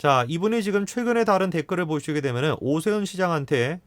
자, 이분이 지금 최근에 다른 댓글을 보시게 되면은 오세훈 시장한테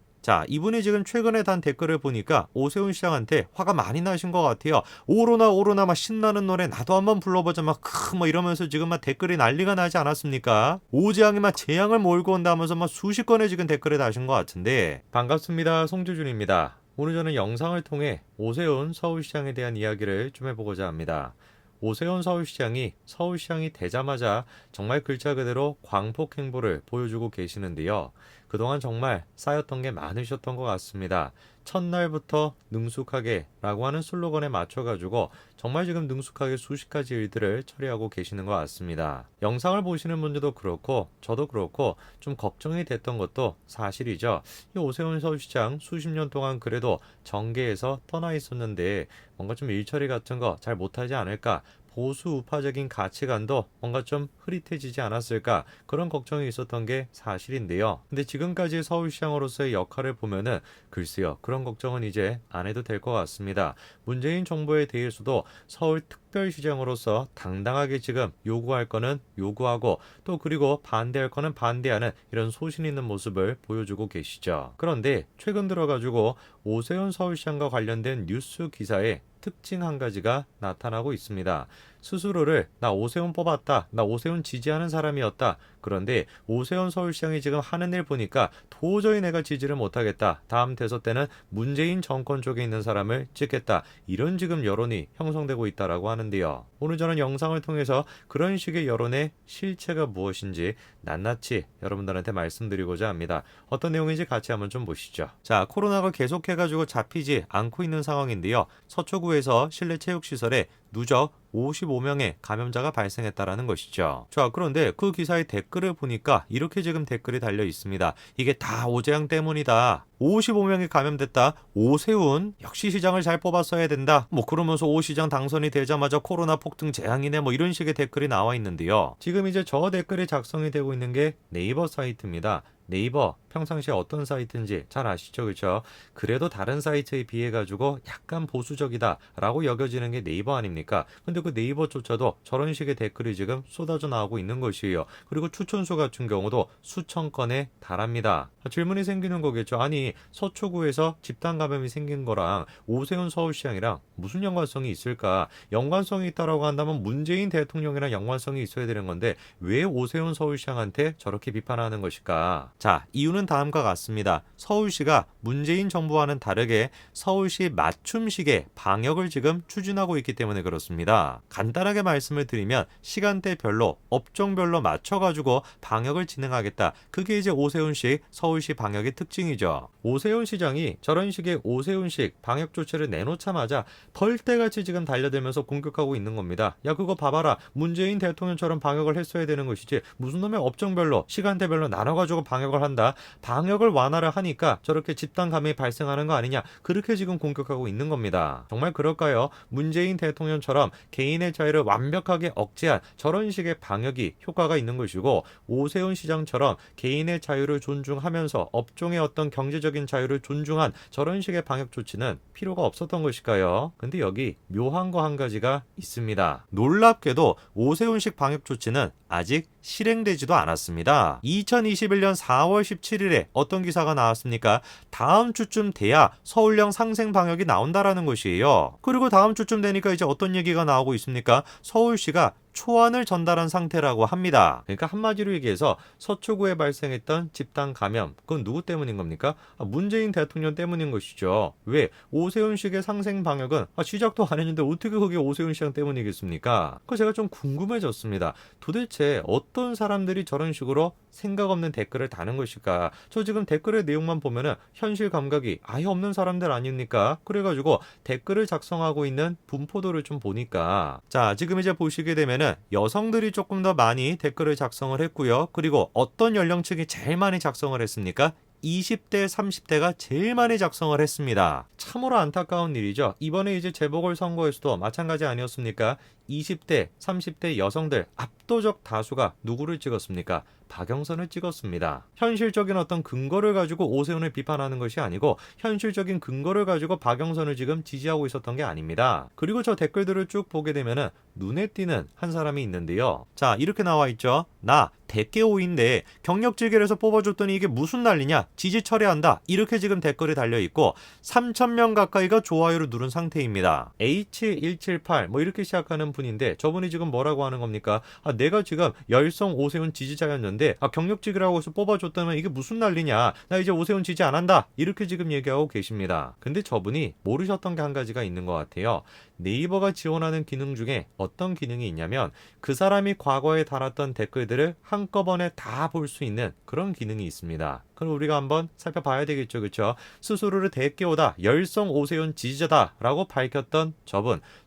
이분이 지금 최근에 단 댓글을 보니까 오세훈 시장한테 화가 많이 나신 것 같아요. 오로나 오로나 막 신나는 노래 나도 한번 불러보자 막 이러면서 지금 막 댓글이 난리가 나지 않았습니까? 오재앙이 막 재앙을 몰고 온다면서 막 수십 건의 지금 댓글을 다신 것 같은데 반갑습니다. 송주준입니다. 오늘 저는 영상을 통해 오세훈 서울시장에 대한 이야기를 좀 해보고자 합니다. 오세훈 서울시장이 되자마자 정말 글자 그대로 광폭 행보를 보여주고 계시는데요. 그동안 정말 쌓였던 게 많으셨던 것 같습니다. 첫날부터 능숙하게 라고 하는 슬로건에 맞춰가지고 정말 지금 능숙하게 수십 가지 일들을 처리하고 계시는 것 같습니다. 영상을 보시는 분들도 그렇고 저도 그렇고 좀 걱정이 됐던 것도 사실이죠. 이 오세훈 서울시장 수십 년 동안 그래도 정계에서 떠나 있었는데 뭔가 좀 일처리 같은 거 잘 못하지 않을까, 보수 우파적인 가치관도 뭔가 좀 흐릿해지지 않았을까, 그런 걱정이 있었던 게 사실인데요. 근데 지금까지 서울시장으로서의 역할을 보면은 글쎄요, 그런 걱정은 이제 안 해도 될 것 같습니다. 문재인 정부에 대해서도 서울특별시장으로서 당당하게 지금 요구할 거는 요구하고 또 그리고 반대할 거는 반대하는 이런 소신 있는 모습을 보여주고 계시죠. 그런데 최근 들어가지고 오세훈 서울시장과 관련된 뉴스 기사에 특징 한 가지가 나타나고 있습니다. 스스로를 나 오세훈 뽑았다, 나 오세훈 지지하는 사람이었다. 그런데 오세훈 서울시장이 지금 하는 일 보니까 도저히 내가 지지를 못하겠다, 다음 대선 때는 문재인 정권 쪽에 있는 사람을 찍겠다, 이런 지금 여론이 형성되고 있다라고 하는데요. 오늘 저는 영상을 통해서 그런 식의 여론의 실체가 무엇인지 낱낱이 여러분들한테 말씀드리고자 합니다. 어떤 내용인지 같이 한번 좀 보시죠. 자, 코로나가 계속해가지고 잡히지 않고 있는 상황인데요. 서초구에서 실내 체육시설에 누적 55명의 감염자가 발생했다라는 것이죠. 자, 그런데 그 기사의 댓글을 보니까 이렇게 지금 댓글이 달려 있습니다. 이게 다 오재양 때문이다. 55명이 감염됐다. 오세훈 역시 시장을 잘 뽑았어야 된다. 그러면서 오 시장 당선이 되자마자 코로나 폭등 재앙이네, 이런 식의 댓글이 나와 있는데요. 지금 이제 저 댓글이 작성이 되고 있는 게 네이버 사이트입니다. 네이버 평상시에 어떤 사이트인지 잘 아시죠, 그렇죠? 그래도 다른 사이트에 비해 가지고 약간 보수적이다 라고 여겨지는 게 네이버 아닙니까? 근데 그 네이버조차도 저런 식의 댓글이 지금 쏟아져 나오고 있는 것이에요. 그리고 추천수 같은 경우도 수천 건에 달합니다. 질문이 생기는 거겠죠. 아니, 서초구에서 집단 감염이 생긴 거랑 오세훈 서울시장이랑 무슨 연관성이 있을까? 연관성이 있다라고 한다면 문재인 대통령이랑 연관성이 있어야 되는 건데 왜 오세훈 서울시장한테 저렇게 비판하는 것일까? 자, 이유는 다음과 같습니다. 서울시가 문재인 정부와는 다르게 서울시 맞춤식의 방역을 지금 추진하고 있기 때문에 그렇습니다. 간단하게 말씀을 드리면 시간대별로 업종별로 맞춰가지고 방역을 진행하겠다. 그게 이제 오세훈식 서울시 방역의 특징이죠. 오세훈 시장이 저런 식의 오세훈식 방역 조치를 내놓자마자 벌떼같이 지금 달려들면서 공격하고 있는 겁니다. 야, 그거 봐봐라, 문재인 대통령처럼 방역을 했어야 되는 것이지 무슨 놈의 업종별로 시간대별로 나눠가지고 방역을 한다, 방역을 완화를 하니까 저렇게 집단 감염이 발생하는 거 아니냐, 그렇게 지금 공격하고 있는 겁니다. 정말 그럴까요? 문재인 대통령처럼 개인의 자유를 완벽하게 억제한 저런 식의 방역이 효과가 있는 것이고 오세훈 시장처럼 개인의 자유를 존중하면서 업종의 어떤 경제적인 자유를 존중한 저런 식의 방역 조치는 필요가 없었던 것일까요? 근데 여기 묘한 거 한 가지가 있습니다. 놀랍게도 오세훈식 방역 조치는 아직 실행되지도 않았습니다. 2021년 4월 17일에 어떤 기사가 나왔습니까? 다음 주쯤 돼야 서울형 상생 방역이 나온다라는 것이에요. 그리고 다음 주쯤 되니까 이제 어떤 얘기가 나오고 있습니까? 서울시가 초안을 전달한 상태라고 합니다. 그러니까 한마디로 얘기해서 서초구에 발생했던 집단 감염, 그건 누구 때문인 겁니까? 문재인 대통령 때문인 것이죠. 왜? 오세훈식의 상생 방역은 시작도 안 했는데 어떻게 그게 오세훈 시장 때문이겠습니까? 그래서 제가 좀 궁금해졌습니다. 도대체 어떤 사람들이 저런 식으로 생각 없는 댓글을 다는 것일까? 저 지금 댓글의 내용만 보면은 현실 감각이 아예 없는 사람들 아닙니까? 그래가지고 댓글을 작성하고 있는 분포도를 좀 보니까, 자, 지금 이제 보시게 되면은 여성들이 조금 더 많이 댓글을 작성을 했고요. 그리고 어떤 연령층이 제일 많이 작성을 했습니까? 20대, 30대가 제일 많이 작성을 했습니다. 참으로 안타까운 일이죠. 이번에 이제 재보궐선거에서도 마찬가지 아니었습니까? 20대, 30대 여성들 압도적 다수가 누구를 찍었습니까? 박영선을 찍었습니다. 현실적인 어떤 근거를 가지고 오세훈을 비판하는 것이 아니고 현실적인 근거를 가지고 박영선을 지금 지지하고 있었던 게 아닙니다. 그리고 저 댓글들을 쭉 보게 되면은 눈에 띄는 한 사람이 있는데요. 자, 이렇게 나와 있죠. 나 대깨오인데 경력직에서 뽑아줬더니 이게 무슨 난리냐? 지지 철회한다. 이렇게 지금 댓글이 달려있고 3,000명 가까이가 좋아요를 누른 상태입니다. H178 뭐 이렇게 시작하는 분인데 저분이 지금 뭐라고 하는 겁니까? 내가 지금 열성 오세훈 지지자였는데 경력직이라고 해서 뽑아줬다면 이게 무슨 난리냐? 나 이제 오세훈 지지 안 한다. 이렇게 지금 얘기하고 계십니다. 근데 저분이 모르셨던 게 한 가지가 있는 것 같아요. 네이버가 지원하는 기능 중에 어떤 기능이 있냐면 그 사람이 과거에 달았던 댓글들을 한꺼번에 다 볼 수 있는 그런 기능이 있습니다. 그럼 우리가 한번 살펴봐야 되겠죠. 그렇죠? 스스로를 대깨우다 열성 오세훈 지지자다 라고 밝혔던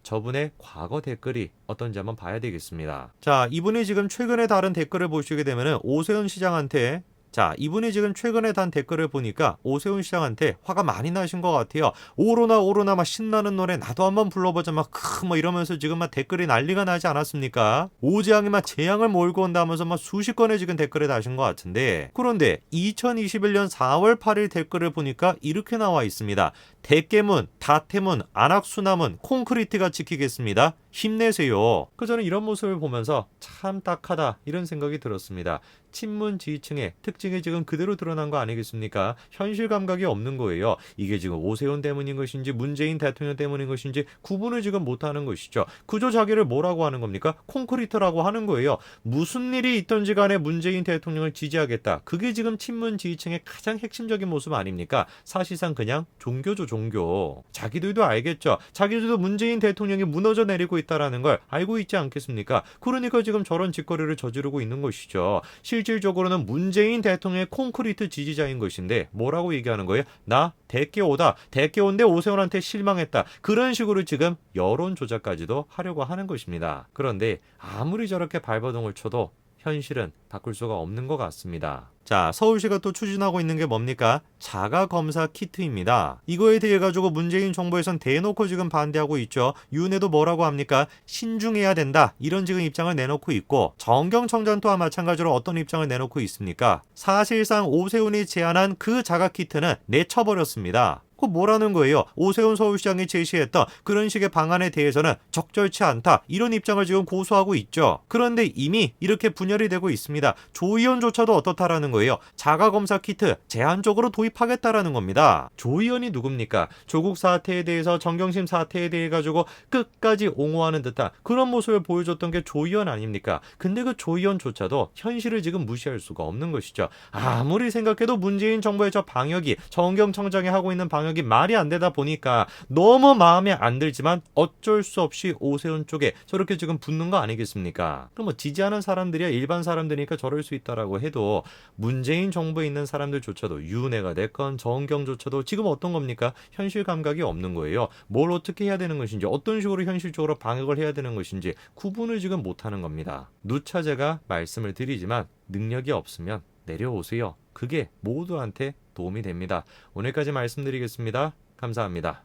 저분의 과거 댓글이 어떤지 한번 봐야 되겠습니다. 자, 이분이 지금 최근에 다른 댓글을 보시게 되면 오세훈 시장한테 이분이 지금 최근에 단 댓글을 보니까 오세훈 시장한테 화가 많이 나신 것 같아요. 오로나 막 신나는 노래 나도 한번 불러보자 막 이러면서 지금 막 댓글이 난리가 나지 않았습니까? 오재앙이 막 재앙을 몰고 온다면서 막 수십 건의 지금 댓글을 다신 것 같은데, 그런데 2021년 4월 8일 댓글을 보니까 이렇게 나와 있습니다. 대깨문, 다태문, 안악수남은 콘크리트가 지키겠습니다. 힘내세요. 저는 이런 모습을 보면서 참 딱하다 이런 생각이 들었습니다. 친문 지지층의 특징이 지금 그대로 드러난 거 아니겠습니까? 현실 감각이 없는 거예요. 이게 지금 오세훈 때문인 것인지 문재인 대통령 때문인 것인지 구분을 지금 못하는 것이죠. 그저 자기를 뭐라고 하는 겁니까? 콘크리트라고 하는 거예요. 무슨 일이 있던지 간에 문재인 대통령을 지지하겠다. 그게 지금 친문 지지층의 가장 핵심적인 모습 아닙니까? 사실상 그냥 종교죠, 종교. 자기들도 알겠죠. 자기들도 문재인 대통령이 무너져 내리고 있다라는 걸 알고 있지 않겠습니까? 그러니까 지금 저런 짓거리를 저지르고 있는 것이죠. 실질적으로는 문재인 대통령의 콘크리트 지지자인 것인데 뭐라고 얘기하는 거예요? 나 대깨오다. 대깨온데 오세훈한테 실망했다. 그런 식으로 지금 여론 조작까지도 하려고 하는 것입니다. 그런데 아무리 저렇게 발버둥을 쳐도 현실은 바꿀 수가 없는 것 같습니다. 자, 서울시가 또 추진하고 있는 게 뭡니까? 자가검사 키트입니다. 이거에 대해 가지고 문재인 정부에선 대놓고 지금 반대하고 있죠. 윤회도 뭐라고 합니까? 신중해야 된다. 이런 지금 입장을 내놓고 있고, 정경청장 또한 마찬가지로 어떤 입장을 내놓고 있습니까? 사실상 오세훈이 제안한 그 자가키트는 내쳐버렸습니다. 그 뭐라는 거예요? 오세훈 서울시장이 제시했던 그런 식의 방안에 대해서는 적절치 않다. 이런 입장을 지금 고수하고 있죠. 그런데 이미 이렇게 분열이 되고 있습니다. 조 의원조차도 어떻다라는 거예요? 자가검사 키트 제한적으로 도입하겠다라는 겁니다. 조 의원이 누굽니까? 조국 사태에 대해서 정경심 사태에 대해 가지고 끝까지 옹호하는 듯한 그런 모습을 보여줬던 게 조 의원 아닙니까? 근데 그 조 의원조차도 현실을 지금 무시할 수가 없는 것이죠. 아무리 생각해도 문재인 정부의 저 방역이 정경청장이 하고 있는 방역이 말이 안 되다 보니까 너무 마음에 안 들지만 어쩔 수 없이 오세훈 쪽에 저렇게 지금 붙는 거 아니겠습니까? 그럼 뭐 지지하는 사람들이야 일반 사람들이니까 저럴 수 있다라고 해도 문재인 정부에 있는 사람들조차도 윤회가 됐건 정경조차도 지금 어떤 겁니까? 현실 감각이 없는 거예요. 뭘 어떻게 해야 되는 것인지 어떤 식으로 현실적으로 방역을 해야 되는 것인지 구분을 지금 못하는 겁니다. 누차 제가 말씀을 드리지만 능력이 없으면 내려오세요. 그게 모두한테 도움이 됩니다. 오늘까지 말씀드리겠습니다. 감사합니다.